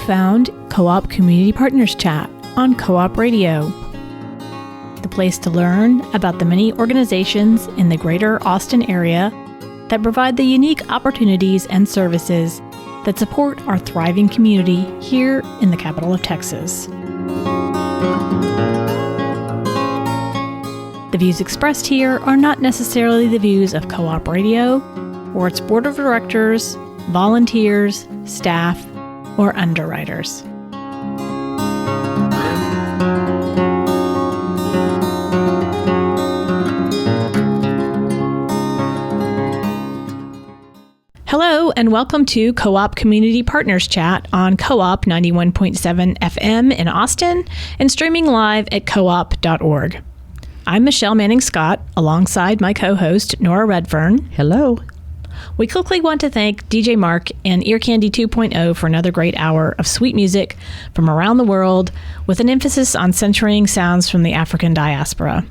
found Co-op Community Partners Chat on Co-op Radio, the place to learn about the many organizations in the greater Austin area that provide the unique opportunities and services that support our thriving community here in the capital of Texas. The views expressed here are not necessarily the views of Co-op Radio or its board of directors, volunteers, staff, or underwriters. Hello, and welcome to Co-op Community Partners Chat on Co-op 91.7 FM in Austin and streaming live at coop.org. I'm Michelle Manning-Scott, alongside my co-host, Nora Redfern. Hello. We quickly want to thank DJ Mark and Ear Candy 2.0 for another great hour of sweet music from around the world, with an emphasis on centering sounds from the African diaspora.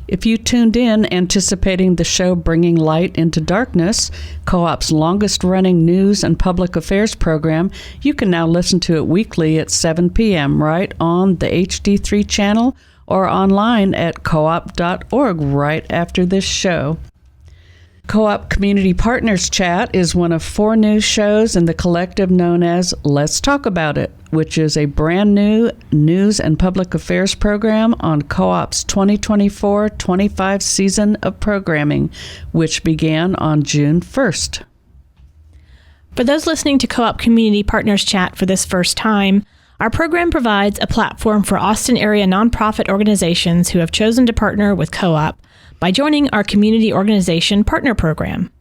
If you tuned in anticipating the show Bringing Light into Darkness, Co-op's longest-running news and public affairs program, you can now listen to it weekly at 7 p.m. right on the HD3 channel or online at coop.org right after this show. Co-op Community Partners Chat is one of 4 news shows in the collective known as Let's Talk About It, which is a brand new news and public affairs program on Co-op's 2024-25 season of programming, which began on June 1st. For those listening to Co-op Community Partners Chat for this first time, our program provides a platform for Austin area nonprofit organizations who have chosen to partner with Co-op by joining our Community Organization Partner Program.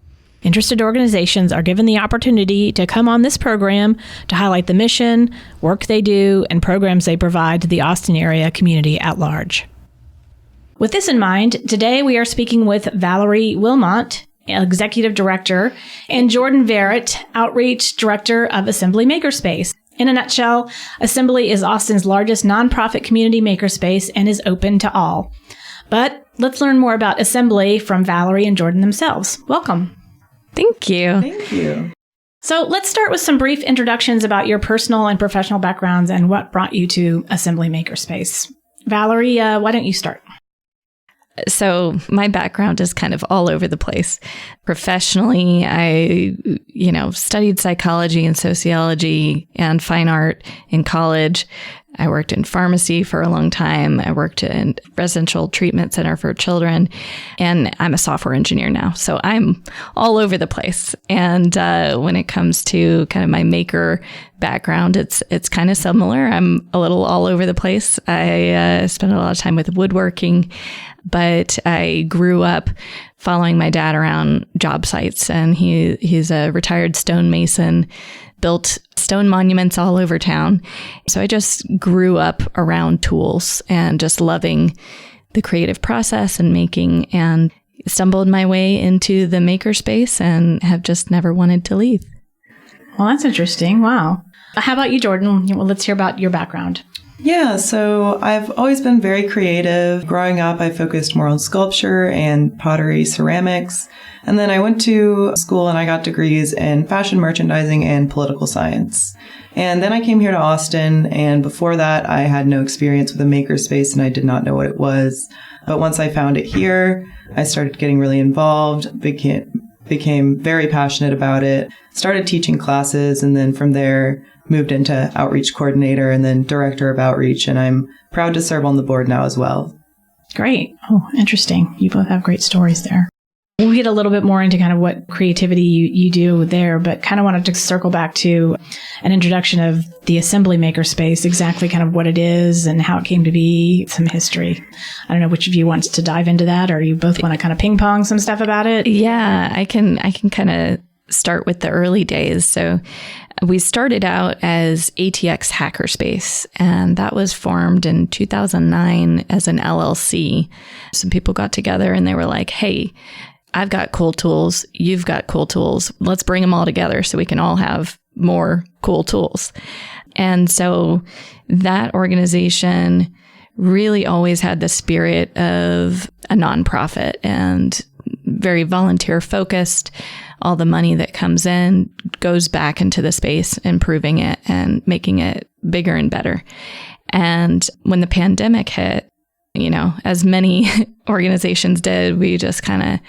Interested organizations are given the opportunity to come on this program to highlight the mission, work they do, and programs they provide to the Austin area community at large. With this in mind, today we are speaking with Valerie Wilmot, Executive Director, and Jordan Verrett, Outreach Director of Asmbly Makerspace. In a nutshell, Asmbly is Austin's largest nonprofit community makerspace and is open to all. But let's learn more about Asmbly from Valerie and Jordan themselves. Welcome. Thank you. Thank you. So let's start with some brief introductions about your personal and professional backgrounds and what brought you to Asmbly Makerspace. Valerie, why don't you start? So my background is kind of all over the place. Professionally, I, studied psychology and sociology and fine art in college. I worked in pharmacy for a long time. I worked in residential treatment center for children, and I'm a software engineer now. So I'm all over the place. And when it comes to kind of my maker background, it's kind of similar. I'm a little all over the place. I spent a lot of time with woodworking, but I grew up following my dad around job sites, and he's a retired stonemason, built stone monuments all over town. So I just grew up around tools and just loving the creative process and making, and stumbled my way into the makerspace and have just never wanted to leave. Well, that's interesting. Wow. How about you, Jordan? Well, let's hear about your background. Yeah, so I've always been very creative. Growing up, I focused more on sculpture and pottery, ceramics. And then I went to school and I got degrees in fashion merchandising and political science. And then I came here to Austin, and before that, I had no experience with a makerspace and I did not know what it was. But once I found it here, I started getting really involved, became very passionate about it, started teaching classes, and then from there, moved into outreach coordinator and then director of outreach. And I'm proud to serve on the board now as well. Great. Oh, interesting. You both have great stories there. We'll get a little bit more into kind of what creativity you do there, but kind of wanted to circle back to an introduction of the Asmbly Makerspace, exactly kind of what it is and how it came to be, some history. I don't know which of you wants to dive into that, or you both want to kind of ping pong some stuff about it? Yeah, I can kind of start with the early days. So we started out as ATX Hackerspace, and that was formed in 2009 as an LLC. Some people got together and they were like, hey, I've got cool tools. You've got cool tools. Let's bring them all together so we can all have more cool tools. And so that organization really always had the spirit of a nonprofit and very volunteer focused, all the money that comes in goes back into the space, improving it and making it bigger and better. And when the pandemic hit, as many organizations did, we just kind of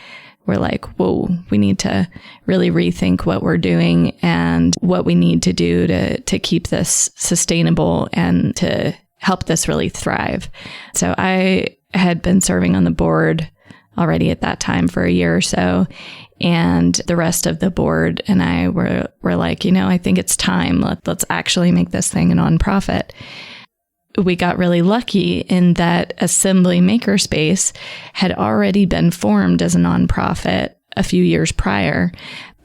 were like, whoa, we need to really rethink what we're doing and what we need to do to keep this sustainable and to help this really thrive. So I had been serving on the board already at that time for a year or so. And the rest of the board and I were like, I think it's time. Let's actually make this thing a nonprofit. We got really lucky in that Asmbly Makerspace had already been formed as a nonprofit a few years prior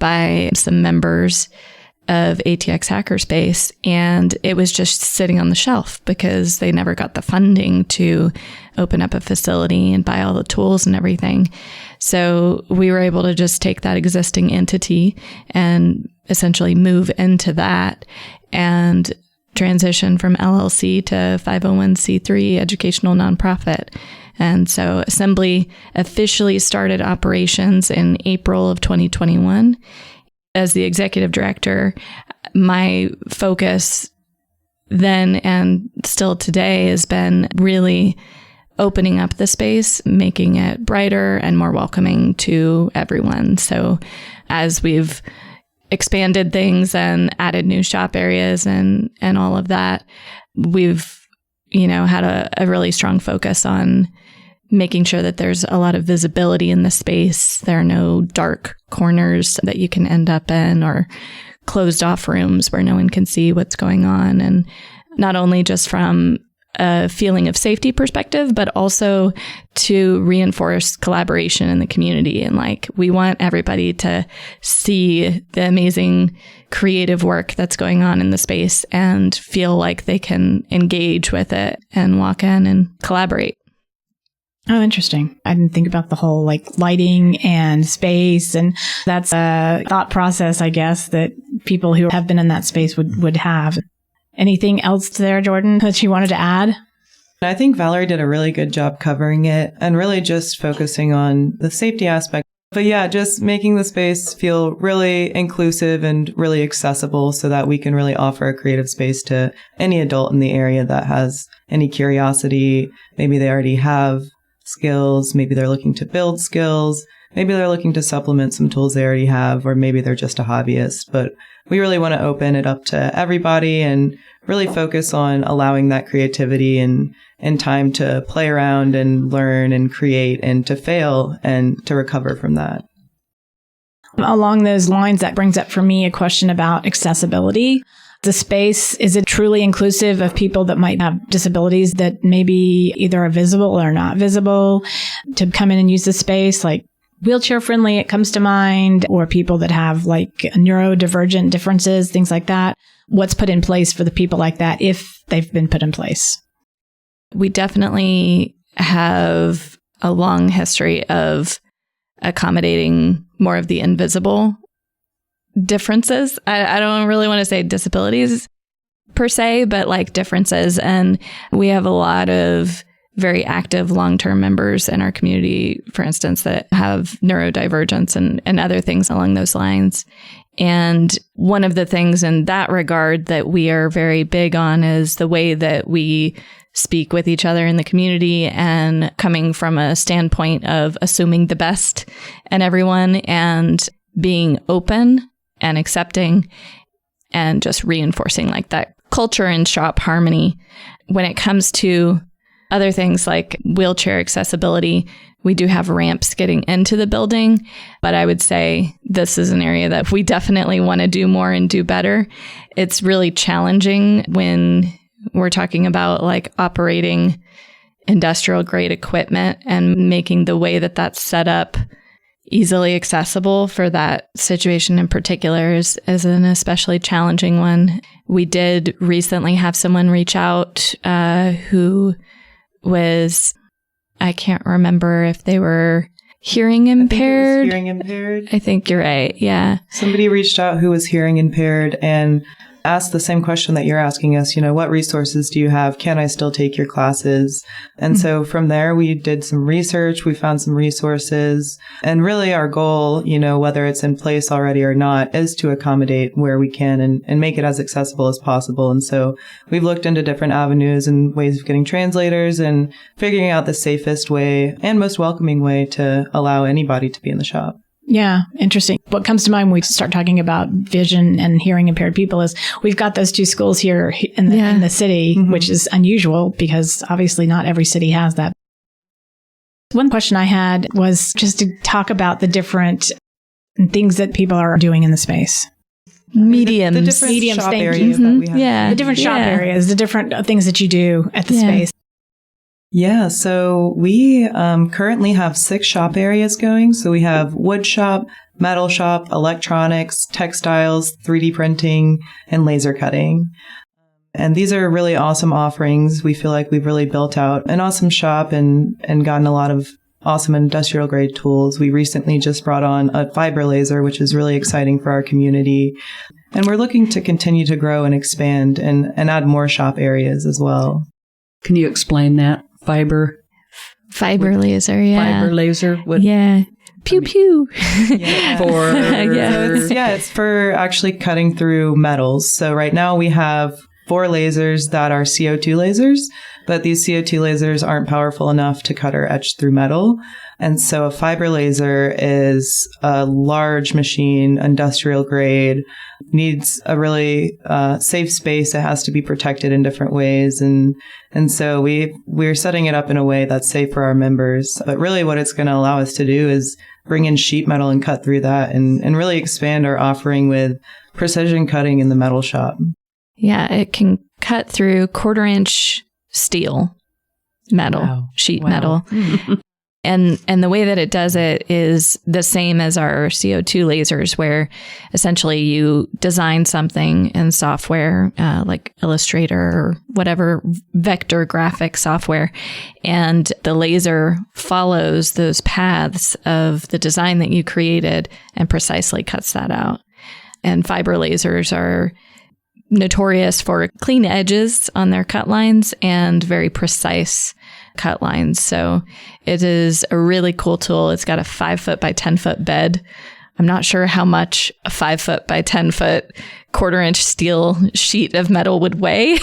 by some members of ATX Hackerspace. And it was just sitting on the shelf because they never got the funding to open up a facility and buy all the tools and everything. So we were able to just take that existing entity and essentially move into that and transition from LLC to 501c3 educational nonprofit. And so Asmbly officially started operations in April of 2021. As the executive director, my focus then and still today has been really opening up the space, making it brighter and more welcoming to everyone. So as we've expanded things and added new shop areas and all of that, we've, had a really strong focus on making sure that there's a lot of visibility in the space. There are no dark corners that you can end up in or closed off rooms where no one can see what's going on. And not only just from a feeling of safety perspective, but also to reinforce collaboration in the community. And we want everybody to see the amazing creative work that's going on in the space and feel like they can engage with it and walk in and collaborate. Oh, interesting. I didn't think about the whole lighting and space. And that's a thought process, I guess, that people who have been in that space would have. Anything else there, Jordan, that you wanted to add? I think Valerie did a really good job covering it and really just focusing on the safety aspect. But yeah, just making the space feel really inclusive and really accessible so that we can really offer a creative space to any adult in the area that has any curiosity. Maybe they already have skills. Maybe they're looking to build skills. Maybe they're looking to supplement some tools they already have, or maybe they're just a hobbyist. But we really want to open it up to everybody and really focus on allowing that creativity and time to play around and learn and create and to fail and to recover from that. Along those lines, that brings up for me a question about accessibility. The space, is it truly inclusive of people that might have disabilities that maybe either are visible or not visible to come in and use the space? Wheelchair friendly, it comes to mind, or people that have neurodivergent differences, things like that. What's put in place for the people like that if they've been put in place? We definitely have a long history of accommodating more of the invisible differences. I don't really want to say disabilities per se, but differences. And we have a lot of very active long-term members in our community, for instance, that have neurodivergence and other things along those lines. And one of the things in that regard that we are very big on is the way that we speak with each other in the community and coming from a standpoint of assuming the best in everyone and being open and accepting and just reinforcing that culture and shop harmony. When it comes to other things like wheelchair accessibility, we do have ramps getting into the building, but I would say this is an area that we definitely want to do more and do better. It's really challenging when we're talking about operating industrial grade equipment and making the way that that's set up easily accessible for that situation in particular is an especially challenging one. We did recently have someone reach out who was, I can't remember if they were hearing impaired. I think it was hearing impaired. I think you're right. Yeah. Somebody reached out who was hearing impaired, and asked the same question that you're asking us, what resources do you have? Can I still take your classes? And so from there, we did some research, we found some resources, and really our goal, whether it's in place already or not, is to accommodate where we can and make it as accessible as possible. And so we've looked into different avenues and ways of getting translators and figuring out the safest way and most welcoming way to allow anybody to be in the shop. Yeah, interesting. What comes to mind when we start talking about vision and hearing impaired people is we've got those two schools here in the city, which is unusual because obviously not every city has that. One question I had was just to talk about the different things that people are doing in the space. Mediums. The different Mediums, shop thank you. areas that we have. Yeah. The different shop areas, the different things that you do at the space. Yeah, so we currently have 6 shop areas going. So we have wood shop, metal shop, electronics, textiles, 3D printing, and laser cutting. And these are really awesome offerings. We feel like we've really built out an awesome shop and gotten a lot of awesome industrial grade tools. We recently just brought on a fiber laser, which is really exciting for our community. And we're looking to continue to grow and expand and add more shop areas as well. Can you explain that? Fiber laser, yeah. Fiber laser? Pew, pew. Yeah. It's for actually cutting through metals. So right now we have 4 lasers that are CO2 lasers, but these CO2 lasers aren't powerful enough to cut or etch through metal. And so a fiber laser is a large machine, industrial grade, needs a really safe space. It has to be protected in different ways. And so we're setting it up in a way that's safe for our members. But really what it's going to allow us to do is bring in sheet metal and cut through that and really expand our offering with precision cutting in the metal shop. Yeah, it can cut through 1/4-inch steel metal, sheet metal. And the way that it does it is the same as our CO2 lasers, where essentially you design something in software like Illustrator or whatever vector graphic software, and the laser follows those paths of the design that you created and precisely cuts that out. And fiber lasers are notorious for clean edges on their cut lines and very precise cut lines. So it is a really cool tool. It's got a 5-foot by 10-foot bed. I'm not sure how much a 5-foot by 10-foot 1/4-inch steel sheet of metal would weigh,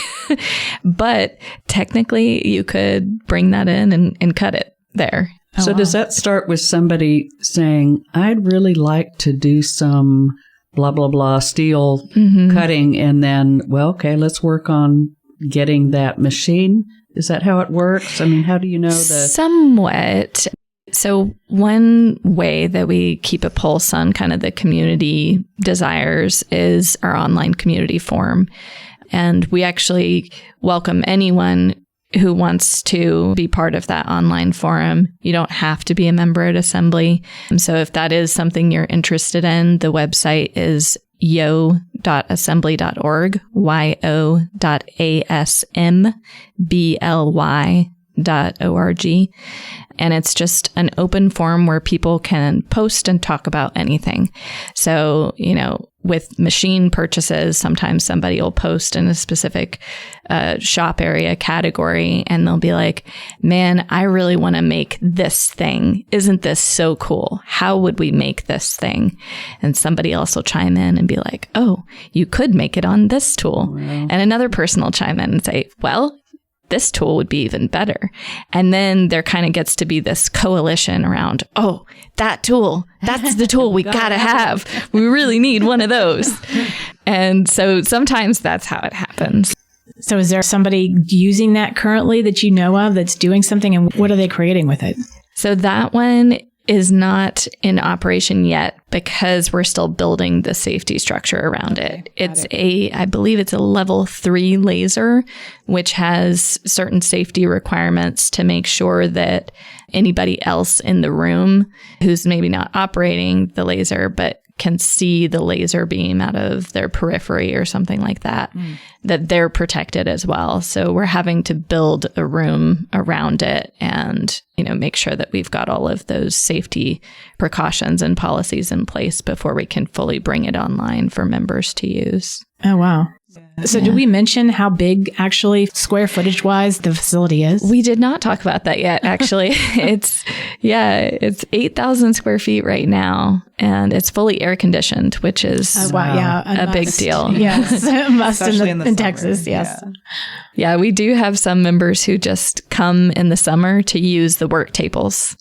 but technically you could bring that in and cut it there. So does that start with somebody saying, I'd really like to do some blah, blah, blah steel cutting, and then, okay, let's work on getting that machine? Is that how it works? I mean, how do you know Somewhat. So one way that we keep a pulse on kind of the community desires is our online community forum. And we actually welcome anyone who wants to be part of that online forum. You don't have to be a member at Asmbly. So if that is something you're interested in, the website is yo.asmbly.org, yo.asmbly.org. And it's just an open forum where people can post and talk about anything. So, with machine purchases, sometimes somebody will post in a specific shop area category, and they'll be like, man, I really want to make this thing. Isn't this so cool? How would we make this thing? And somebody else will chime in and be like, oh, you could make it on this tool. Wow. And another person will chime in and say, well, this tool would be even better. And then there kind of gets to be this coalition around, oh, that tool, that's the tool we gotta have. We really need one of those. And so sometimes that's how it happens. So is there somebody using that currently that you know of that's doing something, and what are they creating with it? So that one is not in operation yet because we're still building the safety structure around it. I believe it's a level 3 laser, which has certain safety requirements to make sure that anybody else in the room who's maybe not operating the laser, but can see the laser beam out of their periphery or something like that, that they're protected as well. So we're having to build a room around it and, make sure that we've got all of those safety precautions and policies in place before we can fully bring it online for members to use. Oh, wow. So did we mention how big, actually, square footage wise, the facility is? We did not talk about that yet, actually. It's 8,000 square feet right now, and it's fully air conditioned, which is a big deal. Yes, a must in Texas, Yeah. yes. Yeah, we do have some members who just come in the summer to use the work tables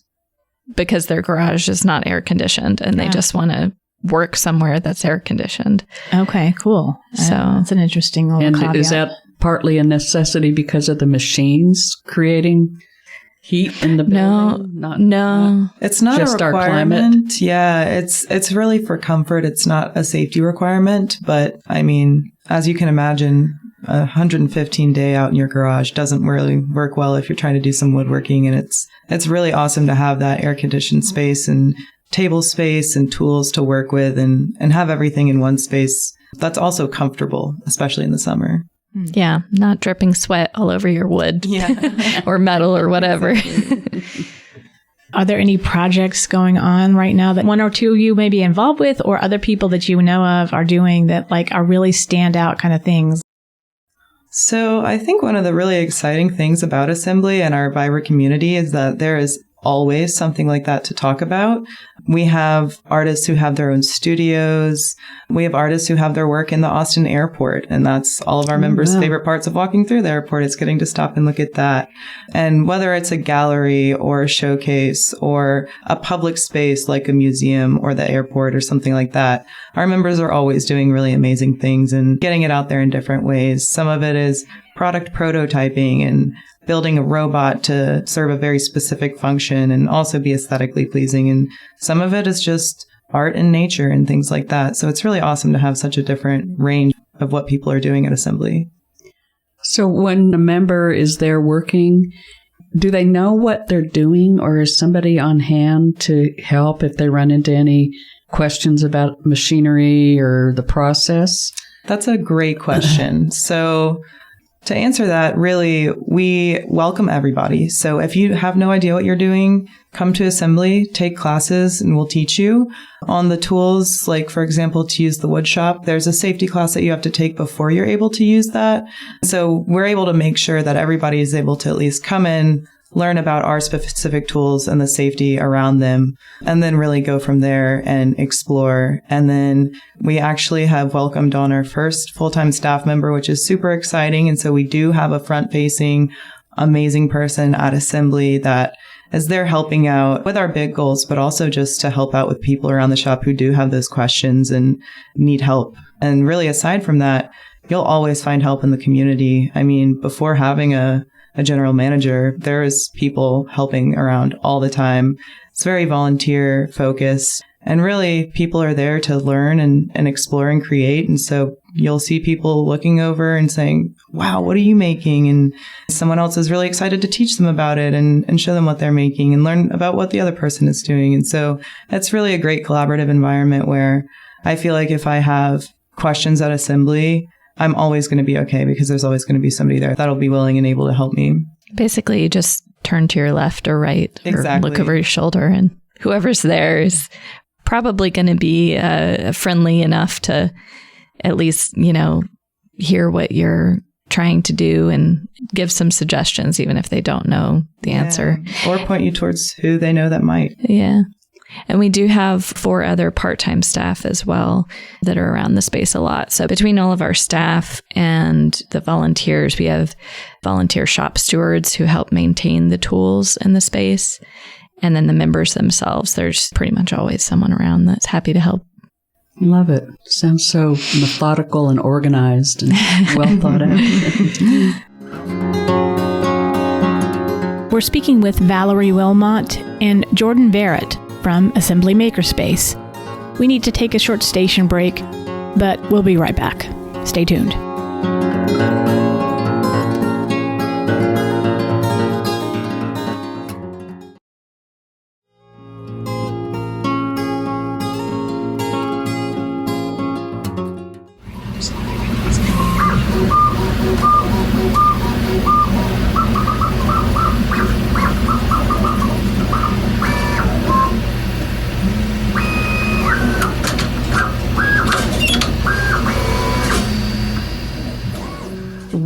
because their garage is not air conditioned, and they just want to work somewhere that's air conditioned. Okay, cool. So that's an interesting little And caveat. is that partly a necessity because of the machines creating heat in the building? No. It's not just a our requirement. climate? Yeah, it's really for comfort. It's not a safety requirement. But I mean, as you can imagine, 115 day out in your garage doesn't really work well if you're trying to do some woodworking. And it's really awesome to have that air conditioned space and table space and tools to work with and have everything in one space. That's also comfortable, especially in the summer. Yeah, not dripping sweat all over your wood or metal or whatever. Are there any projects going on right now that one or two of you may be involved with, or other people that you know of are doing that are really standout kind of things? So I think one of the really exciting things about Asmbly and our Viber community is that there is always something like that to talk about. We have artists who have their own studios. We have artists who have their work in the Austin airport. And that's all of our members' favorite parts of walking through the airport is getting to stop and look at that. And whether it's a gallery or a showcase or a public space like a museum or the airport or something like that, our members are always doing really amazing things and getting it out there in different ways. Some of it is product prototyping and building a robot to serve a very specific function and also be aesthetically pleasing. And some of it is just art and nature and things like that. So it's really awesome to have such a different range of what people are doing at Asmbly. So when a member is there working, do they know what they're doing, or is somebody on hand to help if they run into any questions about machinery or the process? That's a great question. So to answer that, really, we welcome everybody. So if you have no idea what you're doing, come to Asmbly, take classes, and we'll teach you on the tools. Like, for example, to use the wood shop, there's a safety class that you have to take before you're able to use that. So we're able to make sure that everybody is able to at least come in, learn about our specific tools and the safety around them, and then really go from there and explore. And then we actually have welcomed on our first full-time staff member, which is super exciting. And so we do have a front-facing, amazing person at Asmbly that is there helping out with our big goals, but also just to help out with people around the shop who do have those questions and need help. And really, aside from that, you'll always find help in the community. I mean, before having a general manager, there is people helping around all the time. It's very volunteer focused, and really people are there to learn and explore and create. And so you'll see people looking over and saying, wow, what are you making? And someone else is really excited to teach them about it and show them what they're making and learn about what the other person is doing. And so it's really a great collaborative environment where I feel like if I have questions at Asmbly, I'm always going to be okay because there's always going to be somebody there that'll be willing and able to help me. Basically, you just turn to your left or right or look over your shoulder, and whoever's there is probably going to be friendly enough to at least, hear what you're trying to do and give some suggestions, even if they don't know the answer. Or point you towards who they know that might. Yeah. And we do have 4 other part-time staff as well that are around the space a lot. So between all of our staff and the volunteers, we have volunteer shop stewards who help maintain the tools in the space. And then the members themselves, there's pretty much always someone around that's happy to help. Love it. Sounds so methodical and organized and well thought out. We're speaking with Valerie Wilmot and Jordan Barrett from Asmbly Makerspace. We need to take a short station break, but we'll be right back. Stay tuned.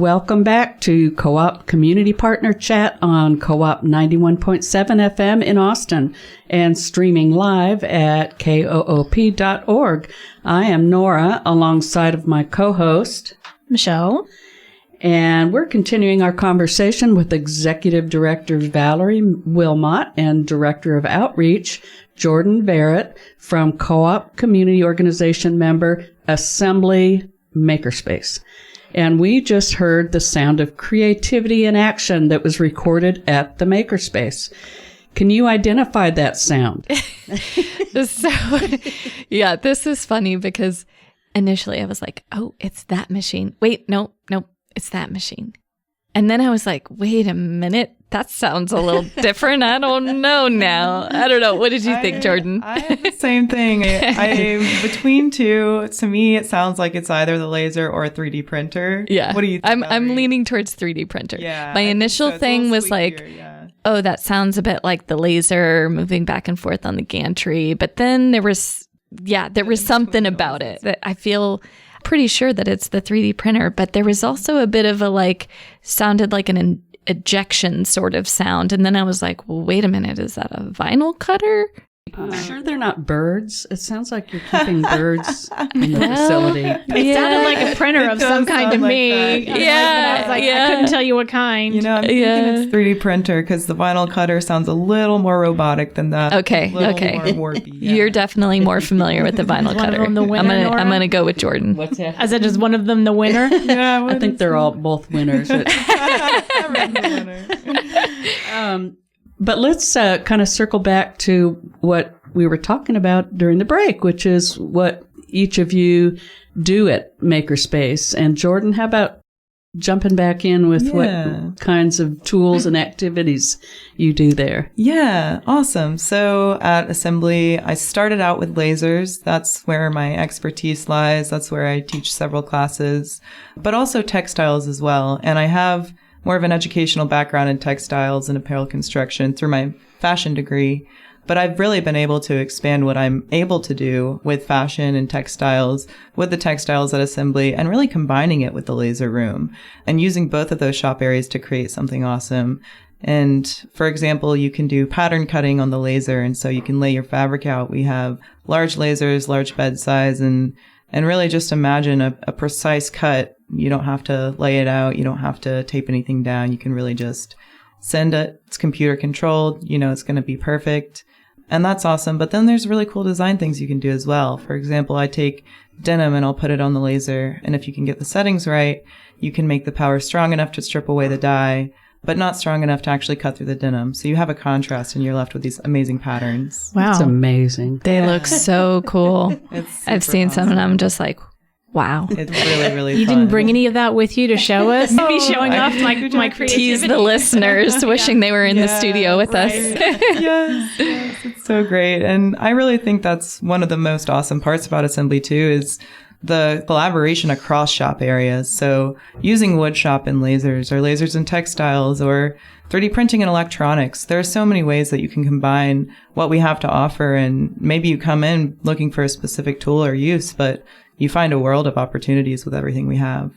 welcome back to Co-op Community Partner Chat on Co-op 91.7 FM in Austin and streaming live at koop.org. I am Nora, alongside of my co-host, Michelle. And we're continuing our conversation with Executive Director Valerie Wilmot and Director of Outreach, Jordan Barrett, from Co-op Community Organization member Asmbly Makerspace. And we just heard the sound of creativity in action that was recorded at the Makerspace. Can you identify that sound? So, yeah, this is funny because initially I was like, oh, it's that machine. Wait, no, it's that machine. And then I was like, wait a minute, that sounds a little different. I don't know now. I don't know. What did you think, Jordan? I have the same thing. I between two, to me, it sounds like it's either the laser or a 3D printer. Yeah. What do you think? I'm leaning towards 3D printer. Yeah. My initial thing was sleekier, like, yeah. oh, that sounds a bit like the laser moving back and forth on the gantry. But then there was something about it that I feel pretty sure that it's the 3D printer, but there was also a bit of a sounded like an ejection sort of sound. And then I was like, well, wait a minute, is that a vinyl cutter? I'm sure they're not birds. It sounds like you're keeping birds in the facility. It sounded like a printer of some kind to me. Yeah. I was I couldn't tell you what kind. I'm thinking it's 3D printer because the vinyl cutter sounds a little more robotic than that. Okay. More warpy, yeah. You're definitely more familiar with the vinyl cutter. One of them the winner, I'm gonna go with Jordan. What's that? I said, is one of them the winner? Yeah, I think they're all both winners. But let's kind of circle back to what we were talking about during the break, which is what each of you do at Makerspace. And Jordan, how about jumping back in with what kinds of tools and activities you do there? Yeah, awesome. So at Asmbly, I started out with lasers. That's where my expertise lies. That's where I teach several classes, but also textiles as well. And I have more of an educational background in textiles and apparel construction through my fashion degree. But I've really been able to expand what I'm able to do with fashion and textiles, with the textiles at Asmbly, and really combining it with the laser room and using both of those shop areas to create something awesome. And for example, you can do pattern cutting on the laser. And so you can lay your fabric out. We have large lasers, large bed size, and really just imagine a precise cut. You don't have to lay it out. You don't have to tape anything down. You can really just send it. It's computer controlled. It's going to be perfect. And that's awesome. But then there's really cool design things you can do as well. For example, I take denim and I'll put it on the laser. And if you can get the settings right, you can make the power strong enough to strip away the dye, but not strong enough to actually cut through the denim. So you have a contrast and you're left with these amazing patterns. Wow. It's amazing. They look so cool. I've seen some and I'm just like, wow. It's really, really You fun. didn't bring any of that with you to show us? Me showing off my creativity. Tease the listeners, wishing they were in the studio with us. Yes, it's so great. And I really think that's one of the most awesome parts about Asmbly too, is the collaboration across shop areas. So using wood shop and lasers, or lasers and textiles, or 3D printing and electronics. There are so many ways that you can combine what we have to offer. And maybe you come in looking for a specific tool or use, but you find a world of opportunities with everything we have.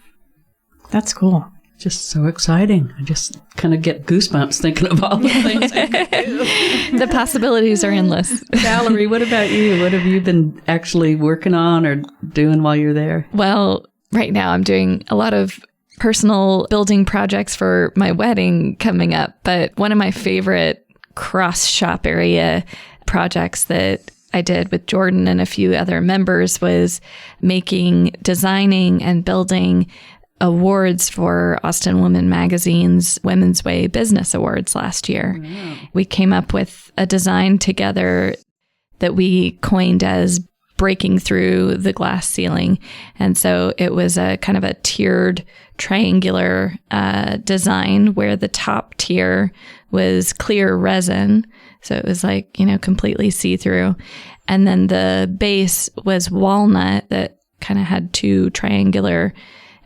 That's cool. Just so exciting. I just kind of get goosebumps thinking of all the things I can do. The possibilities are endless. Valerie, what about you? What have you been actually working on or doing while you're there? Well, right now I'm doing a lot of personal building projects for my wedding coming up. But one of my favorite cross shop area projects that I did with Jordan and a few other members was designing and building awards for Austin Women Magazine's Women's Way Business Awards last year. Wow. We came up with a design together that we coined as breaking through the glass ceiling. And so it was a kind of a tiered triangular design where the top tier was clear resin. So it was completely see-through. And then the base was walnut that kind of had two triangular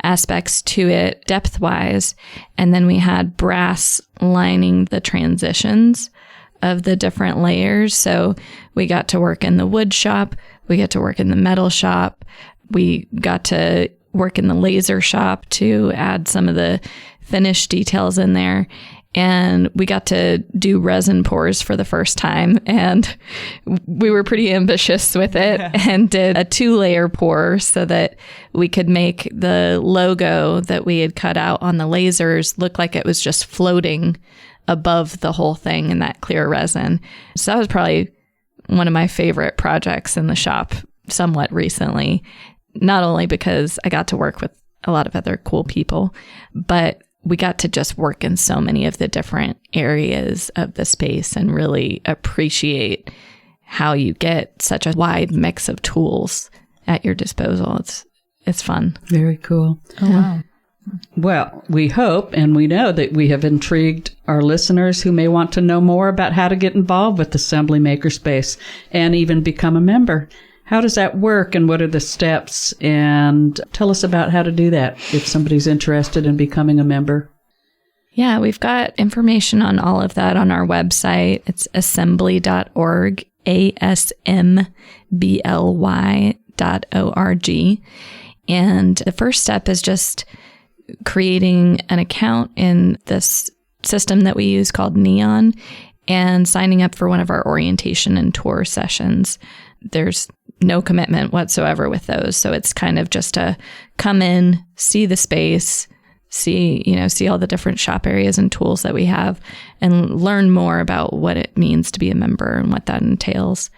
aspects to it depth-wise. And then we had brass lining the transitions of the different layers. So we got to work in the wood shop. We got to work in the metal shop. We got to work in the laser shop to add some of the finish details in there. And we got to do resin pours for the first time. And we were pretty ambitious with it and did a 2-layer pour so that we could make the logo that we had cut out on the lasers look like it was just floating above the whole thing in that clear resin. So that was probably one of my favorite projects in the shop somewhat recently, not only because I got to work with a lot of other cool people, but we got to just work in so many of the different areas of the space and really appreciate how you get such a wide mix of tools at your disposal. It's fun. Very cool. Oh, wow. Well, we hope and we know that we have intrigued our listeners who may want to know more about how to get involved with Asmbly Makerspace and even become a member. How does that work and what are the steps? And tell us about how to do that if somebody's interested in becoming a member. Yeah, we've got information on all of that on our website. It's asmbly.org, asmbly.org. And the first step is just creating an account in this system that we use called Neon and signing up for one of our orientation and tour sessions. There's no commitment whatsoever with those. So it's kind of just to come in, see the space, see all the different shop areas and tools that we have and learn more about what it means to be a member and what that entails.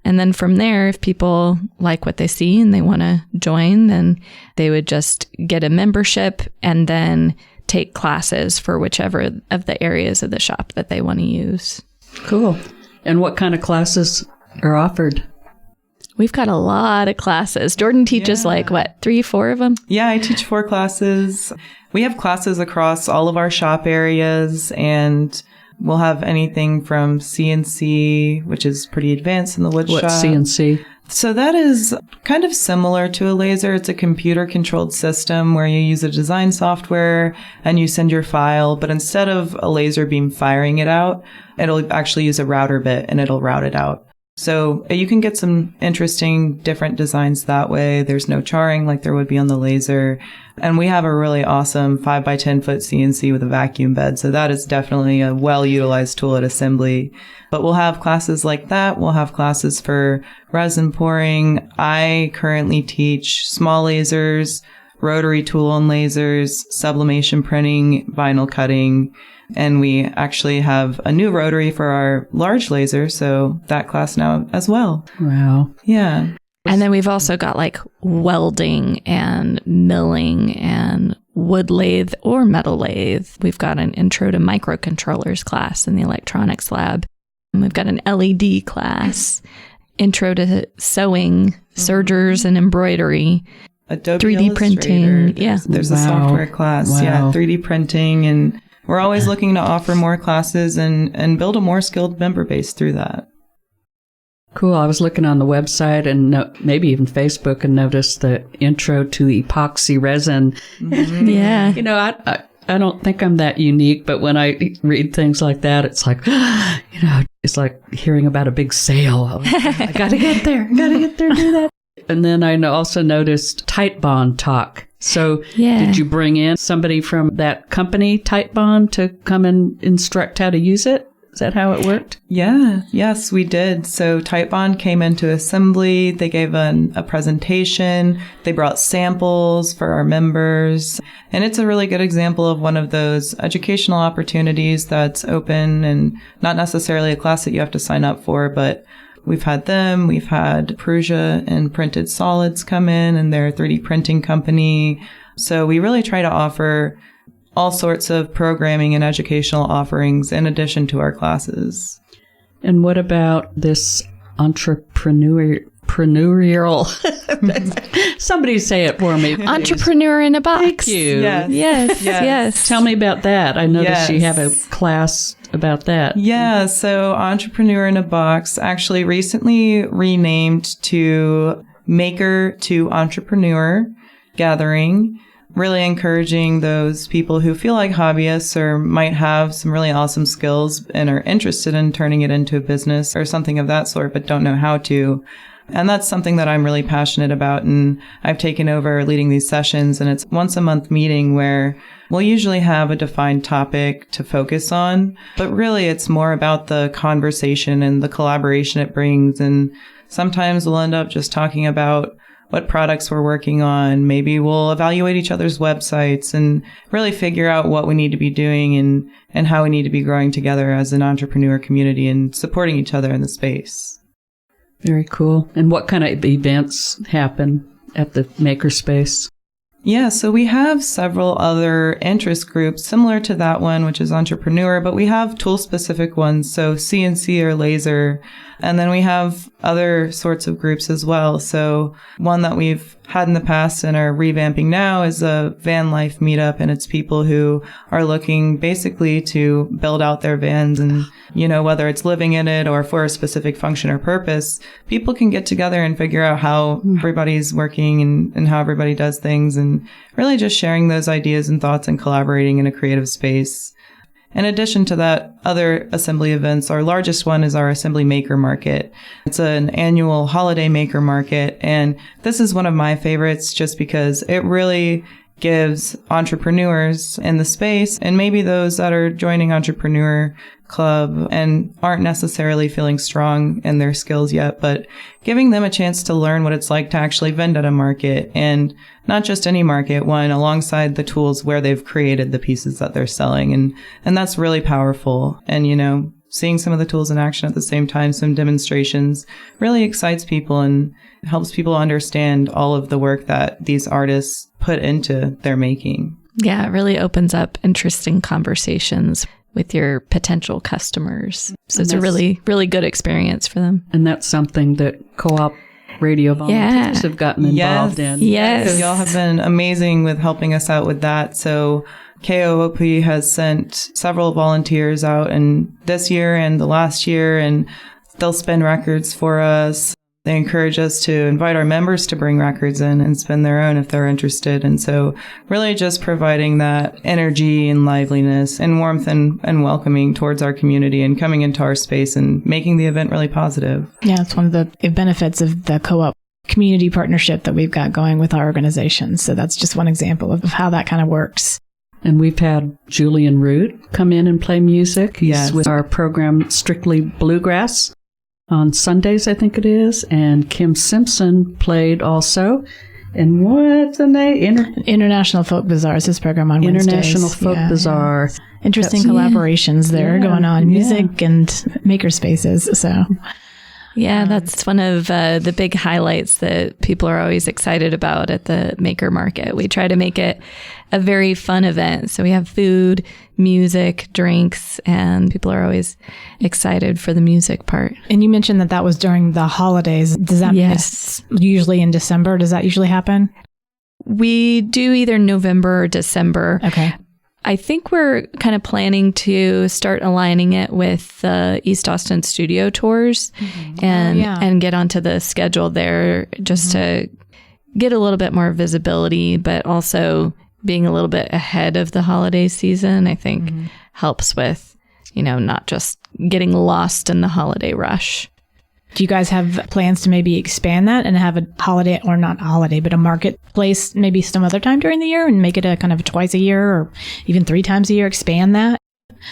And then from there, if people like what they see and they want to join, then they would just get a membership and then take classes for whichever of the areas of the shop that they want to use. Cool. And what kind of classes are offered? We've got a lot of classes. Jordan teaches 3, 4 of them? Yeah, I teach 4 classes. We have classes across all of our shop areas, and we'll have anything from CNC, which is pretty advanced in the wood shop. What's CNC? So that is kind of similar to a laser. It's a computer-controlled system where you use a design software and you send your file, but instead of a laser beam firing it out, it'll actually use a router bit and it'll route it out. So you can get some interesting different designs that way. There's no charring like there would be on the laser. And we have a really awesome 5 by 10 foot CNC with a vacuum bed. So that is definitely a well-utilized tool at Asmbly. But we'll have classes like that. We'll have classes for resin pouring. I currently teach small lasers, rotary tool-on lasers, sublimation printing, vinyl cutting. And we actually have a new rotary for our large laser, so that class now as well. Wow. Yeah. And then we've also got like welding and milling and wood lathe or metal lathe. We've got an intro to microcontrollers class in the electronics lab. And we've got an LED class, intro to sewing, sergers and embroidery. Adobe 3D printing. There's a software class. Wow. Yeah, 3D printing. And we're always looking to offer more classes and build a more skilled member base through that. Cool. I was looking on the website and maybe even Facebook and noticed the intro to epoxy resin. Mm-hmm. Yeah. You know, I don't think I'm that unique, but when I read things like that, it's like, it's like hearing about a big sale. I got to get there. Do that. And then I also noticed Tight Bond Talk. So did you bring in somebody from that company, Tight Bond, to come and instruct how to use it? Is that how it worked? Yeah. Yes, we did. So Tight Bond came into Asmbly. They gave a presentation. They brought samples for our members. And it's a really good example of one of those educational opportunities that's open and not necessarily a class that you have to sign up for, but we've had them. We've had Prusa and Printed Solids come in and their 3D printing company. So we really try to offer all sorts of programming and educational offerings in addition to our classes. And what about this entrepreneurial? Somebody say it for me. Please. Entrepreneur in a box. Thank you. Yes. Tell me about that. I noticed you have a class about that. Yeah. So Entrepreneur in a Box actually recently renamed to Maker to Entrepreneur Gathering. Really encouraging those people who feel like hobbyists or might have some really awesome skills and are interested in turning it into a business or something of that sort, but don't know how to. And that's something that I'm really passionate about. And I've taken over leading these sessions, and it's once a month meeting where we'll usually have a defined topic to focus on, but really it's more about the conversation and the collaboration it brings. And sometimes we'll end up just talking about what products we're working on. Maybe we'll evaluate each other's websites and really figure out what we need to be doing and how we need to be growing together as an entrepreneur community and supporting each other in the space. Very cool. And what kind of events happen at the Makerspace? Yeah, so we have several other interest groups similar to that one, which is entrepreneur, but we have tool-specific ones, so CNC or laser. And then we have other sorts of groups as well. So one that we've had in the past and are revamping now is a van life meetup, and it's people who are looking basically to build out their vans, and, whether it's living in it or for a specific function or purpose, people can get together and figure out how everybody's working and how everybody does things, and really just sharing those ideas and thoughts and collaborating in a creative space. In addition to that, other Asmbly events, our largest one is our Asmbly Maker Market. It's an annual holiday maker market, and this is one of my favorites just because it really gives entrepreneurs in the space, and maybe those that are joining Entrepreneur Club and aren't necessarily feeling strong in their skills yet, but giving them a chance to learn what it's like to actually vend at a market, and not just any market, one alongside the tools where they've created the pieces that they're selling. And that's really powerful. And, seeing some of the tools in action at the same time, some demonstrations, really excites people and helps people understand all of the work that these artists put into their making. Yeah, it really opens up interesting conversations with your potential customers. So it's a really, really good experience for them. And that's something that co-op radio volunteers have gotten involved in. Yes. So y'all have been amazing with helping us out with that. So KOOP has sent several volunteers out, and this year and the last year, and they'll spin records for us. They encourage us to invite our members to bring records in and spin their own if they're interested. And so really just providing that energy and liveliness and warmth and welcoming towards our community and coming into our space and making the event really positive. Yeah, it's one of the benefits of the co-op community partnership that we've got going with our organization. So that's just one example of how that kind of works. And we've had Julian Root come in and play music. He's with our program Strictly Bluegrass on Sundays, I think it is. And Kim Simpson played also. And what's the name? International Folk Bazaar is his program on Wednesdays. International Folk Bazaar. Interesting collaborations there going on, music and makerspaces. So, yeah, that's one of the big highlights that people are always excited about at the Maker Market. We try to make it a very fun event. So we have food, music, drinks, and people are always excited for the music part. And you mentioned that was during the holidays. Does that mean it's usually in December? Does that usually happen? We do either November or December. Okay. I think we're kind of planning to start aligning it with the East Austin studio tours and get onto the schedule there just to get a little bit more visibility, but also being a little bit ahead of the holiday season, I think helps with, not just getting lost in the holiday rush. Do you guys have plans to maybe expand that and have a holiday, or not a holiday, but a marketplace maybe some other time during the year and make it a kind of twice a year or even 3 times a year, expand that?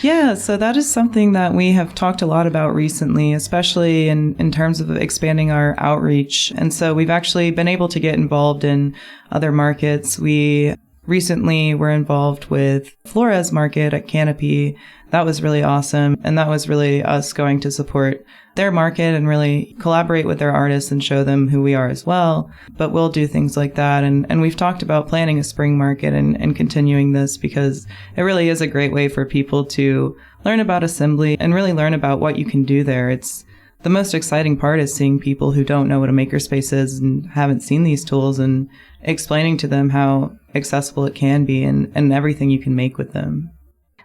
Yeah, so that is something that we have talked a lot about recently, especially in terms of expanding our outreach. And so we've actually been able to get involved in other markets. We recently were involved with Flores Market at Canopy. That was really awesome. And that was really us going to support their market and really collaborate with their artists and show them who we are as well. But we'll do things like that. And we've talked about planning a spring market and continuing this because it really is a great way for people to learn about Asmbly and really learn about what you can do there. It's the most exciting part is seeing people who don't know what a makerspace is and haven't seen these tools and explaining to them how accessible it can be and everything you can make with them.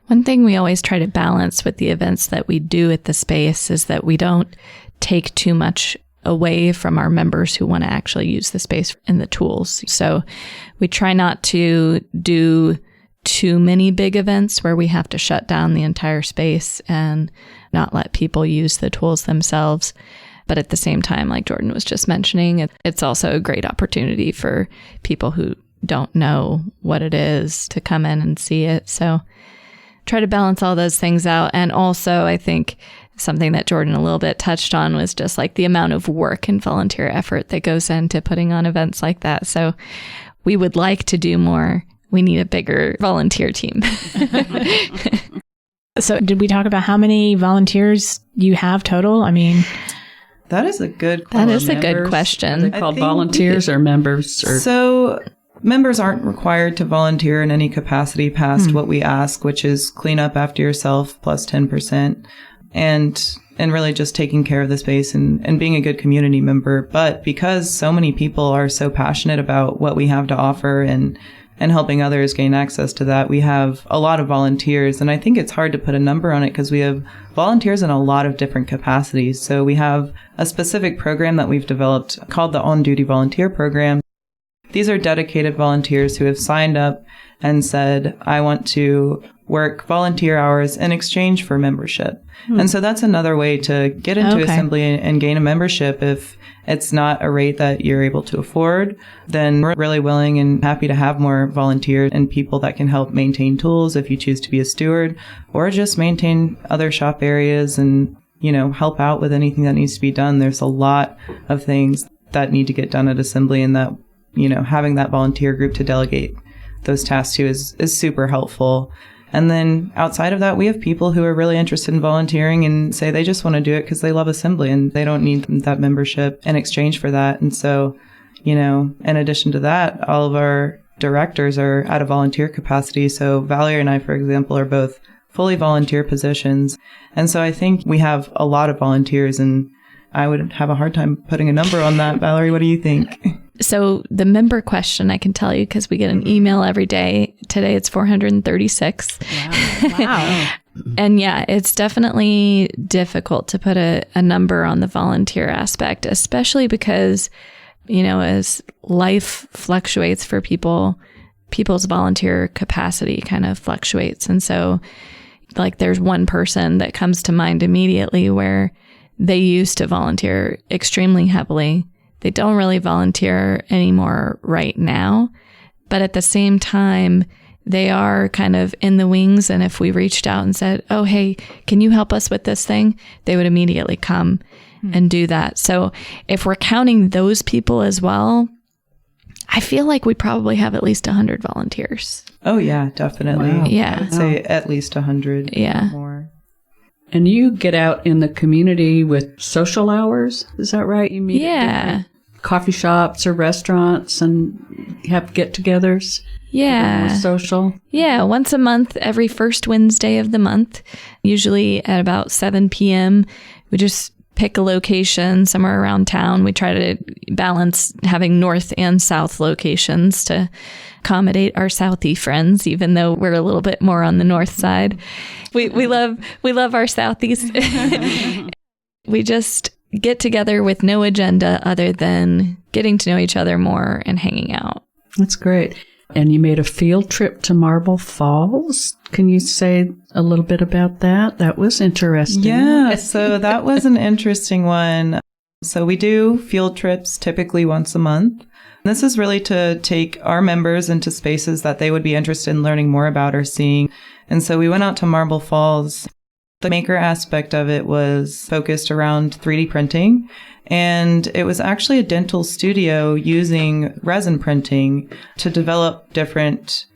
One thing we always try to balance with the events that we do at the space is that we don't take too much away from our members who want to actually use the space and the tools. So we try not to do too many big events where we have to shut down the entire space and not let people use the tools themselves. But at the same time, like Jordan was just mentioning, it's also a great opportunity for people who don't know what it is to come in and see it. So try to balance all those things out. And also, I think something that Jordan a little bit touched on was just like the amount of work and volunteer effort that goes into putting on events like that. So we would like to do more. We need a bigger volunteer team. So did we talk about how many volunteers you have total? I mean, that is a good question. That is a good question. Are they called volunteers or members? Or? So members aren't required to volunteer in any capacity past what we ask, which is clean up after yourself plus 10%. And really just taking care of the space and being a good community member. But because so many people are so passionate about what we have to offer and helping others gain access to that, we have a lot of volunteers. And I think it's hard to put a number on it because we have volunteers in a lot of different capacities. So we have a specific program that we've developed called the On-Duty Volunteer Program. These are dedicated volunteers who have signed up and said, I want to work volunteer hours in exchange for membership. And so that's another way to get into Asmbly and gain a membership. If it's not a rate that you're able to afford, then we're really willing and happy to have more volunteers and people that can help maintain tools if you choose to be a steward, or just maintain other shop areas and, help out with anything that needs to be done. There's a lot of things that need to get done at Asmbly, and that, having that volunteer group to delegate those tasks to is super helpful. And then outside of that, we have people who are really interested in volunteering and say they just want to do it because they love Asmbly and they don't need that membership in exchange for that. And so, in addition to that, all of our directors are at a volunteer capacity. So Valerie and I, for example, are both fully volunteer positions. And so I think we have a lot of volunteers, and I would have a hard time putting a number on that. Valerie, what do you think? So the member question, I can tell you because we get an email every day. Today it's 436. wow. And yeah, it's definitely difficult to put a number on the volunteer aspect, especially because, as life fluctuates for people, people's volunteer capacity kind of fluctuates. And so like there's one person that comes to mind immediately where they used to volunteer extremely heavily. They don't really volunteer anymore right now, but at the same time, they are kind of in the wings. And if we reached out and said, oh, hey, can you help us with this thing? They would immediately come and do that. So if we're counting those people as well, I feel like we probably have at least 100 volunteers. Oh, yeah, definitely. Wow. Yeah. I would say at least 100 more. And you get out in the community with social hours, is that right? You meet at coffee shops or restaurants and have get-togethers? Yeah. More social? Yeah, once a month, every first Wednesday of the month, usually at about 7 p.m. We just pick a location somewhere around town. We try to balance having north and south locations to accommodate our Southie friends, even though we're a little bit more on the north side. We love our Southies. We just get together with no agenda other than getting to know each other more and hanging out. That's great. And you made a field trip to Marble Falls. Can you say a little bit about that? That was interesting. Yeah, so that was an interesting one. So we do field trips typically once a month. This is really to take our members into spaces that they would be interested in learning more about or seeing. And so we went out to Marble Falls. The maker aspect of it was focused around 3D printing. And it was actually a dental studio using resin printing to develop different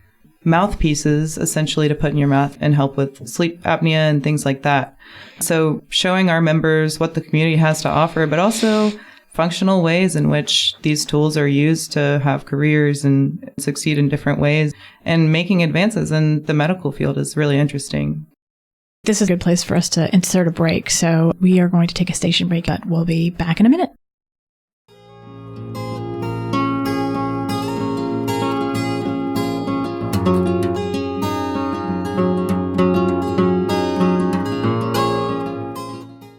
mouthpieces, essentially to put in your mouth and help with sleep apnea and things like that. So showing our members what the community has to offer, but also functional ways in which these tools are used to have careers and succeed in different ways, and making advances in the medical field is really interesting. This is a good place for us to insert a break. So we are going to take a station break, but we'll be back in a minute.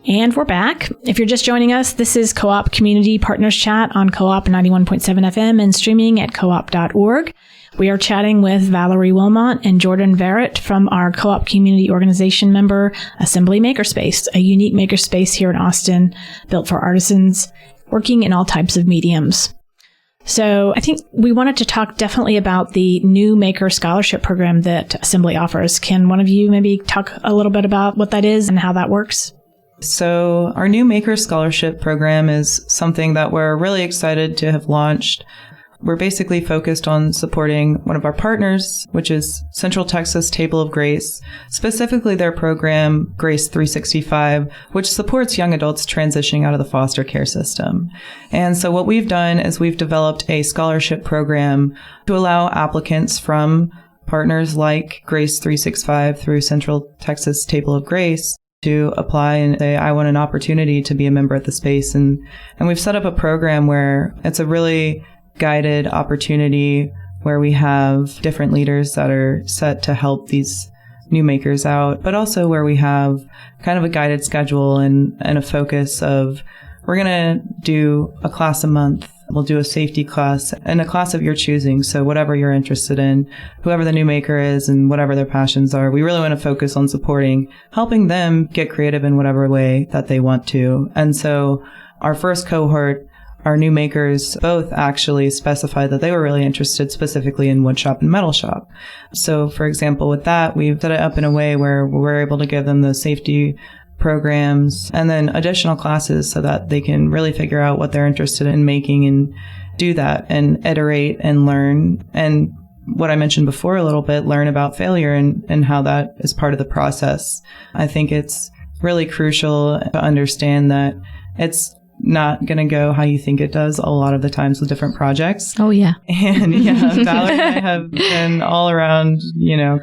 And we're back. If you're just joining us, this is Co-op Community Partners Chat on Co-op 91.7 FM and streaming at coop.org. We are chatting with Valerie Wilmot and Jordan Verrett from our co-op community organization member, Asmbly Makerspace, a unique makerspace here in Austin built for artisans working in all types of mediums. So I think we wanted to talk definitely about the new Maker Scholarship Program that Asmbly offers. Can one of you maybe talk a little bit about what that is and how that works? So our new Maker Scholarship Program is something that we're really excited to have launched. We're basically focused on supporting one of our partners, which is Central Texas Table of Grace, specifically their program, Grace 365, which supports young adults transitioning out of the foster care system. And so what we've done is we've developed a scholarship program to allow applicants from partners like Grace 365 through Central Texas Table of Grace to apply and say, I want an opportunity to be a member at the space. And we've set up a program where it's a really guided opportunity where we have different leaders that are set to help these new makers out, but also where we have kind of a guided schedule and a focus of, we're going to do a class a month. We'll do a safety class and a class of your choosing. So whatever you're interested in, whoever the new maker is and whatever their passions are, we really want to focus on supporting, helping them get creative in whatever way that they want to. And so our first cohort, our new makers both actually specified that they were really interested specifically in wood shop and metal shop. So, for example, with that, we've set it up in a way where we're able to give them the safety programs and then additional classes so that they can really figure out what they're interested in making and do that and iterate and learn. And what I mentioned before a little bit, learn about failure and how that is part of the process. I think it's really crucial to understand that it's not going to go how you think it does a lot of the times with different projects. Oh, yeah. And Valerie and I have been all around,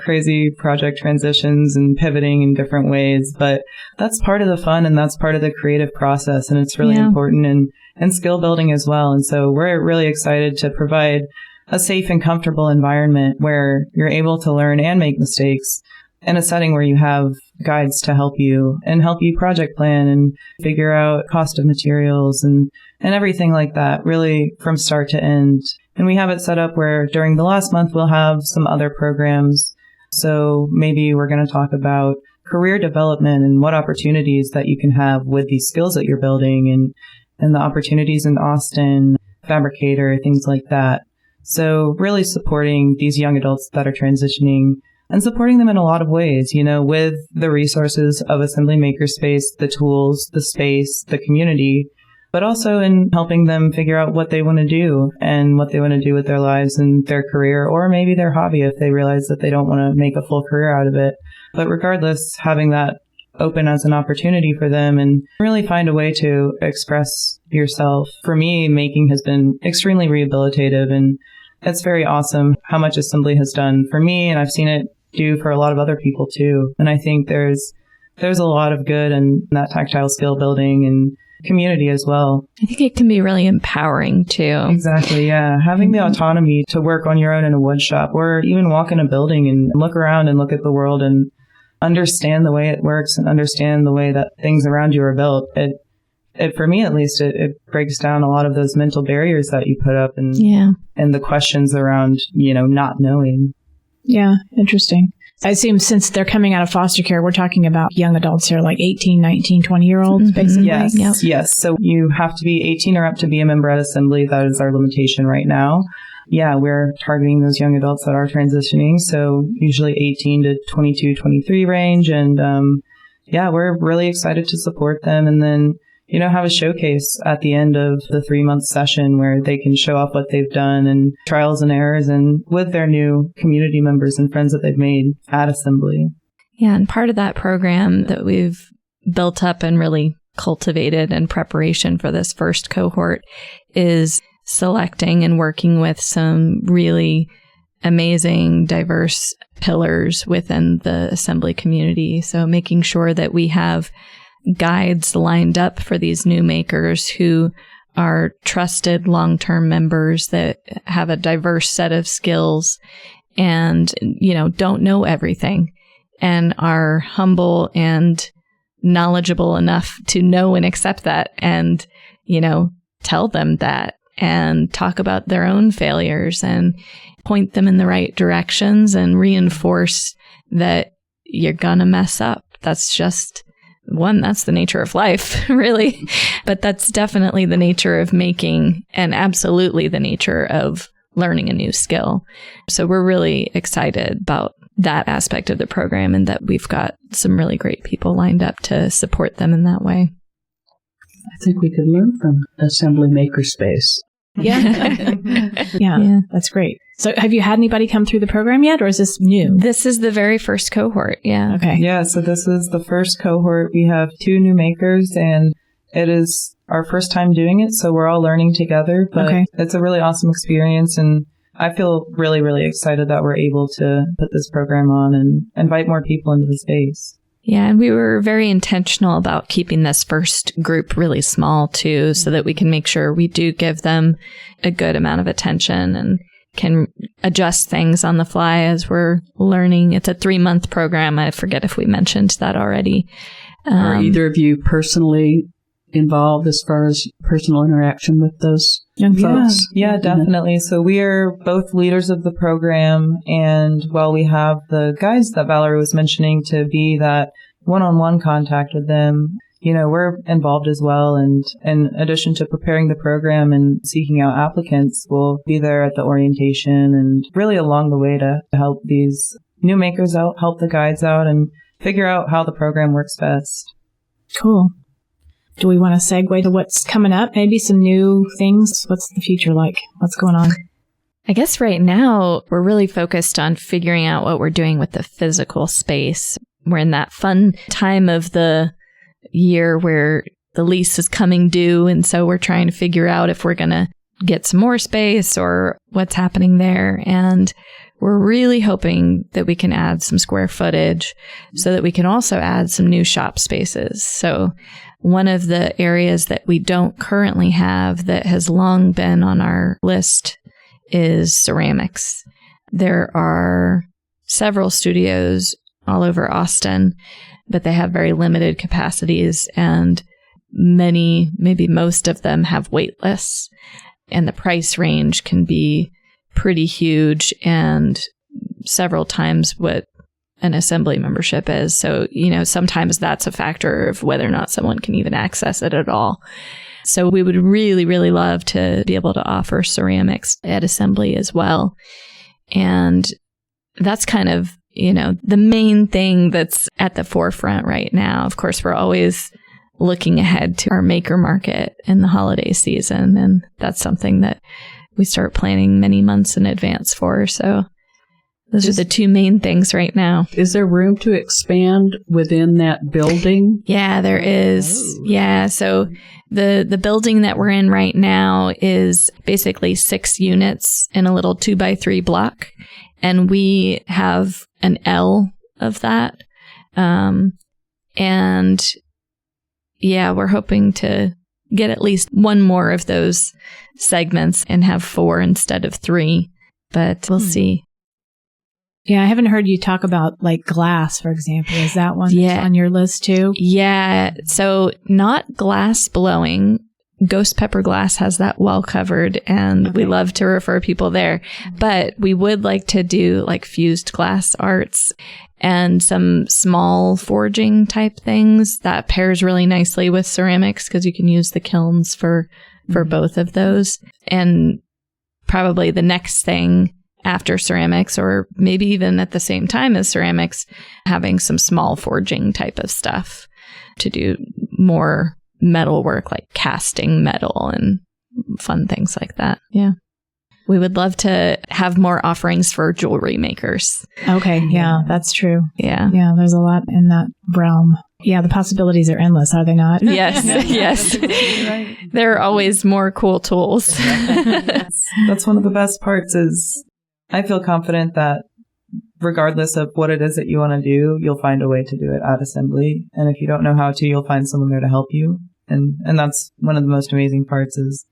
crazy project transitions and pivoting in different ways. But that's part of the fun and that's part of the creative process. And it's really important and skill building as well. And so we're really excited to provide a safe and comfortable environment where you're able to learn and make mistakes in a setting where you have guides to help you project plan and figure out cost of materials and everything like that, really from start to end. And we have it set up where during the last month, we'll have some other programs. So maybe we're going to talk about career development and what opportunities that you can have with these skills that you're building and the opportunities in Austin, fabricator, things like that. So really supporting these young adults that are transitioning and supporting them in a lot of ways, with the resources of Asmbly Makerspace, the tools, the space, the community, but also in helping them figure out what they want to do and what they want to do with their lives and their career, or maybe their hobby if they realize that they don't want to make a full career out of it. But regardless, having that open as an opportunity for them and really find a way to express yourself. For me, making has been extremely rehabilitative, and it's very awesome how much Asmbly has done for me, and I've seen it do for a lot of other people too. And I think there's a lot of good in that tactile skill building and community as well. I think it can be really empowering too. Exactly, yeah. Having the autonomy to work on your own in a wood shop or even walk in a building and look around and look at the world and understand the way it works and understand the way that things around you are built. It for me at least, it breaks down a lot of those mental barriers that you put up and the questions around, not knowing. Yeah, interesting. I assume since they're coming out of foster care, we're talking about young adults here, like 18, 19, 20-year-olds, basically. Yes. So you have to be 18 or up to be a member at Asmbly. That is our limitation right now. Yeah, we're targeting those young adults that are transitioning. So usually 18 to 22, 23 range. And we're really excited to support them. And then, have a showcase at the end of the 3-month session where they can show off what they've done and trials and errors and with their new community members and friends that they've made at Asmbly. Yeah, and part of that program that we've built up and really cultivated in preparation for this first cohort is selecting and working with some really amazing, diverse pillars within the Asmbly community. So making sure that we have guides lined up for these new makers who are trusted long-term members that have a diverse set of skills and, don't know everything and are humble and knowledgeable enough to know and accept that and, tell them that and talk about their own failures and point them in the right directions and reinforce that you're gonna mess up. That's just that's the nature of life, really. But that's definitely the nature of making, and absolutely the nature of learning a new skill. So we're really excited about that aspect of the program, and that we've got some really great people lined up to support them in that way. I think we could learn from Asmbly Makerspace. Yeah, that's great. So have you had anybody come through the program yet, or is this new? This is the very first cohort. Yeah. Okay. Yeah, so this is the first cohort. We have 2 new makers, and it is our first time doing it, so we're all learning together. But It's a really awesome experience, and I feel really, really excited that we're able to put this program on and invite more people into the space. Yeah, and we were very intentional about keeping this first group really small, too, so that we can make sure we do give them a good amount of attention and can adjust things on the fly as we're learning. It's a 3-month program. I forget if we mentioned that already. Are either of you personally involved as far as personal interaction with those young folks? Yeah, definitely. So we are both leaders of the program, and while we have the guides that Valerie was mentioning to be that one-on-one contact with them, we're involved as well. And in addition to preparing the program and seeking out applicants, we'll be there at the orientation and really along the way to help these new makers out, help the guides out, and figure out how the program works best. Cool. Do we want to segue to what's coming up? Maybe some new things? What's the future like? What's going on? I guess right now we're really focused on figuring out what we're doing with the physical space. We're in that fun time of the year where the lease is coming due. And so we're trying to figure out if we're going to get some more space or what's happening there. And we're really hoping that we can add some square footage so that we can also add some new shop spaces. So one of the areas that we don't currently have that has long been on our list is ceramics. There are several studios all over Austin, but they have very limited capacities, and many, maybe most of them have wait lists, and the price range can be pretty huge and several times what an Asmbly membership is. So, sometimes that's a factor of whether or not someone can even access it at all. So we would really, really love to be able to offer ceramics at Asmbly as well. And that's kind of, the main thing that's at the forefront right now. Of course, we're always looking ahead to our maker market in the holiday season. And that's something that we start planning many months in advance for. So those are the 2 main things right now. Is there room to expand within that building? Yeah, there is. Yeah. So the building that we're in right now is basically 6 units in a little 2x3 block. And we have an L of that. And yeah, we're hoping to get at least 1 more of those segments and have 4 instead of 3, but we'll see. Yeah, I haven't heard you talk about like glass, for example. Is that one on your list too? Yeah. So not glass blowing. Ghost Pepper Glass has that well covered, and we love to refer people there. But we would like to do like fused glass arts and some small forging type things that pairs really nicely with ceramics because you can use the kilns for both of those. And probably the next thing after ceramics, or maybe even at the same time as ceramics, having some small forging type of stuff to do more metal work, like casting metal and fun things like that. Yeah. We would love to have more offerings for jewelry makers. Okay. Yeah, that's true. Yeah. Yeah, there's a lot in that realm. Yeah, the possibilities are endless, are they not? Yes. Yes. Right. There are always more cool tools. That's one of the best parts is I feel confident that regardless of what it is that you want to do, you'll find a way to do it at Asmbly. And if you don't know how to, you'll find someone there to help you. And that's one of the most amazing parts is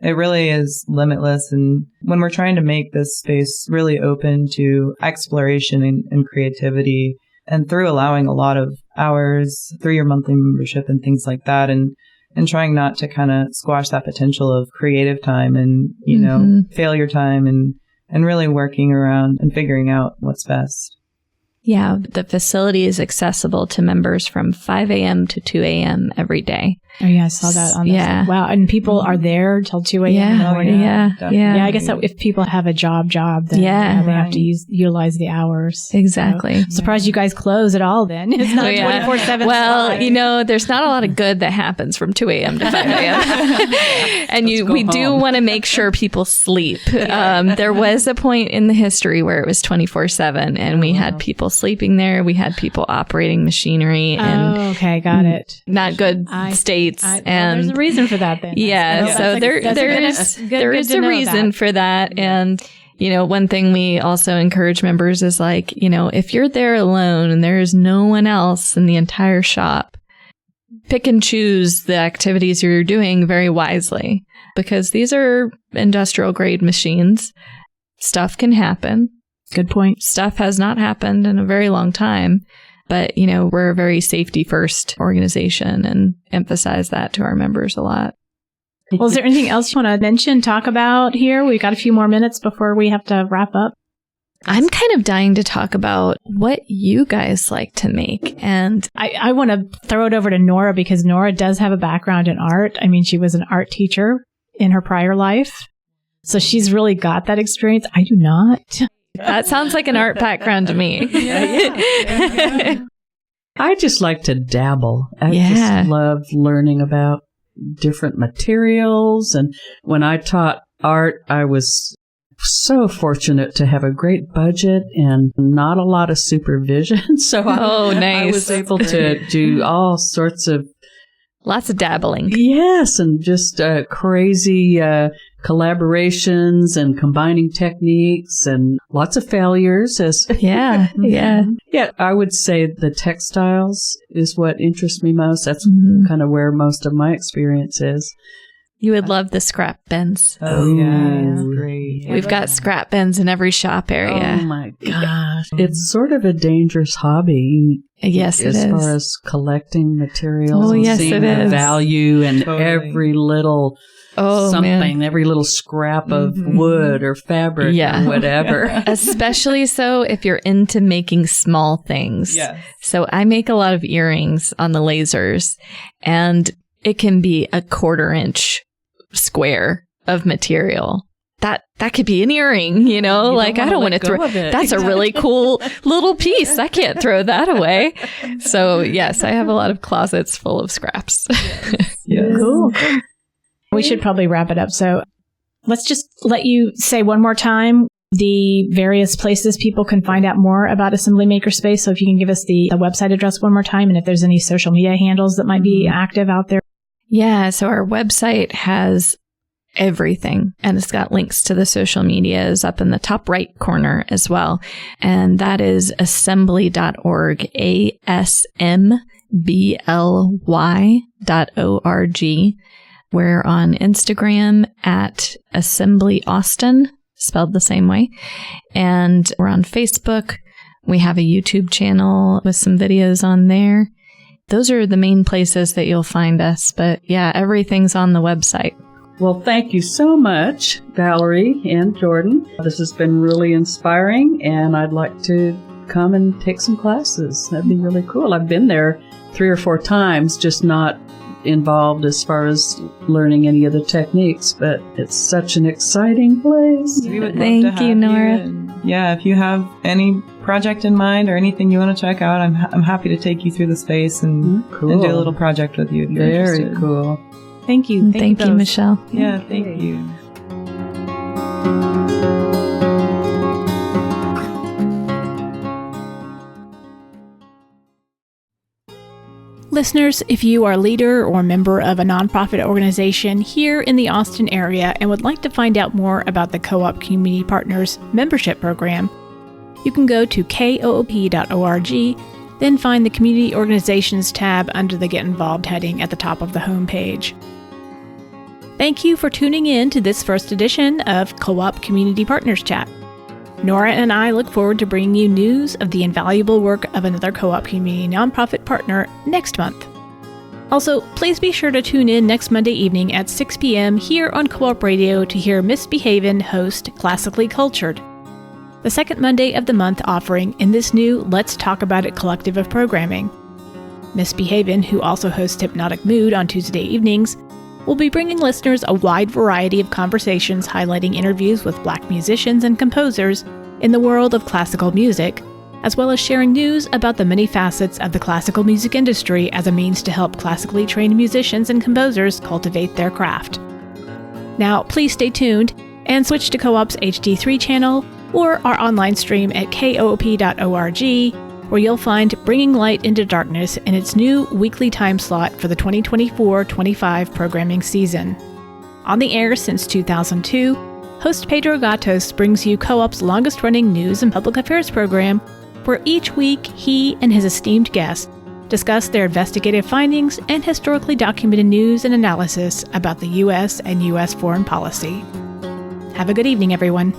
it really is limitless. And when we're trying to make this space really open to exploration and creativity, and through allowing a lot of hours through your monthly membership and things like that, and and trying not to kind of squash that potential of creative time and, you know, failure time and really working around and figuring out what's best. Yeah, the facility is accessible to members from 5 a.m. to 2 a.m. every day. Oh, yeah, I saw that on this. Yeah. Wow, and people are there till 2 a.m. in the morning. Yeah. Yeah, I guess that if people have a job, then they have to utilize the hours. Exactly. So, surprised you guys close at all then. It's not 24/7. Well, you know, there's not a lot of good that happens from 2 a.m. to 5 a.m. And we do want to make sure people sleep. There was a point in the history where it was 24/7 and we had people sleeping there. We had people operating machinery and okay, got it. Not good states. And there's a reason for that then. Yeah. So there is a reason for that. And, you know, one thing we also encourage members is like, you know, if you're there alone and there is no one else in the entire shop, pick and choose the activities you're doing very wisely, because these are industrial grade machines. Stuff can happen. Good point. Stuff has not happened in a very long time. But, you know, we're a very safety first organization and emphasize that to our members a lot. Well, is there anything else you want to mention, talk about here? We've got a few more minutes before we have to wrap up. I'm kind of dying to talk about what you guys like to make. And I want to throw it over to Nora, because Nora does have a background in art. I mean, she was an art teacher in her prior life. So she's really got that experience. I do not. That sounds like an art background to me. I just like to dabble. I just love learning about different materials. And when I taught art, I was so fortunate to have a great budget and not a lot of supervision. So I was able to do all sorts of lots of dabbling. Yes, and just crazy collaborations and combining techniques and lots of failures. Yeah. I would say the textiles is what interests me most. That's kind of where most of my experience is. You would love the scrap bins. Oh, yeah. That's great. We've got scrap bins in every shop area. Oh, my gosh. It's sort of a dangerous hobby. Yes, it is. As far as collecting materials and seeing the value and every little every little scrap of wood or fabric or whatever. Especially so if you're into making small things. Yes. So I make a lot of earrings on the lasers, and it can be a 1/4 inch square of material. That could be an earring, you know, like I don't want to throw it. That's a really cool little piece. I can't throw that away. So yes, I have a lot of closets full of scraps. Yes. Cool. We should probably wrap it up. So let's just let you say one more time the various places people can find out more about Asmbly Makerspace. So if you can give us the website address one more time, and if there's any social media handles that might be active out there. Yeah. So our website has everything, and it's got links to the social medias up in the top right corner as well. And that is asmbly.org, ASMBLY.org. We're on Instagram at Asmbly Austin, spelled the same way. And we're on Facebook. We have a YouTube channel with some videos on there. Those are the main places that you'll find us. But yeah, everything's on the website. Well, thank you so much, Valerie and Jordan. This has been really inspiring, and I'd like to come and take some classes. That'd be really cool. I've been there 3 or 4 times, just not involved as far as learning any of the techniques, but it's such an exciting place. We would love Thank to have you, Nora. If you have any project in mind or anything you want to check out, I'm happy to take you through the space and do a little project with you if you're Very interested. cool. Thank you. Thank you, Michelle. Yeah, thank you. Listeners, if you are a leader or member of a nonprofit organization here in the Austin area and would like to find out more about the Co-op Community Partners membership program, you can go to koop.org, then find the Community Organizations tab under the Get Involved heading at the top of the homepage. Thank you for tuning in to this first edition of Co-op Community Partners Chat. Nora and I look forward to bringing you news of the invaluable work of another co-op community nonprofit partner next month. Also, please be sure to tune in next Monday evening at 6 p.m. here on Co-op Radio to hear Misbehavin' host Classically Cultured, the second Monday of the month offering in this new Let's Talk About It collective of programming. Misbehavin', who also hosts Hypnotic Mood on Tuesday evenings, will be bringing listeners a wide variety of conversations highlighting interviews with Black musicians and composers in the world of classical music, as well as sharing news about the many facets of the classical music industry as a means to help classically trained musicians and composers cultivate their craft. Now, please stay tuned and switch to Co-op's HD3 channel or our online stream at koop.org, where you'll find Bringing Light into Darkness in its new weekly time slot for the 2024-25 programming season. On the air since 2002, host Pedro Gatos brings you Co-op's longest-running news and public affairs program, where each week he and his esteemed guests discuss their investigative findings and historically documented news and analysis about the U.S. and U.S. foreign policy. Have a good evening, everyone.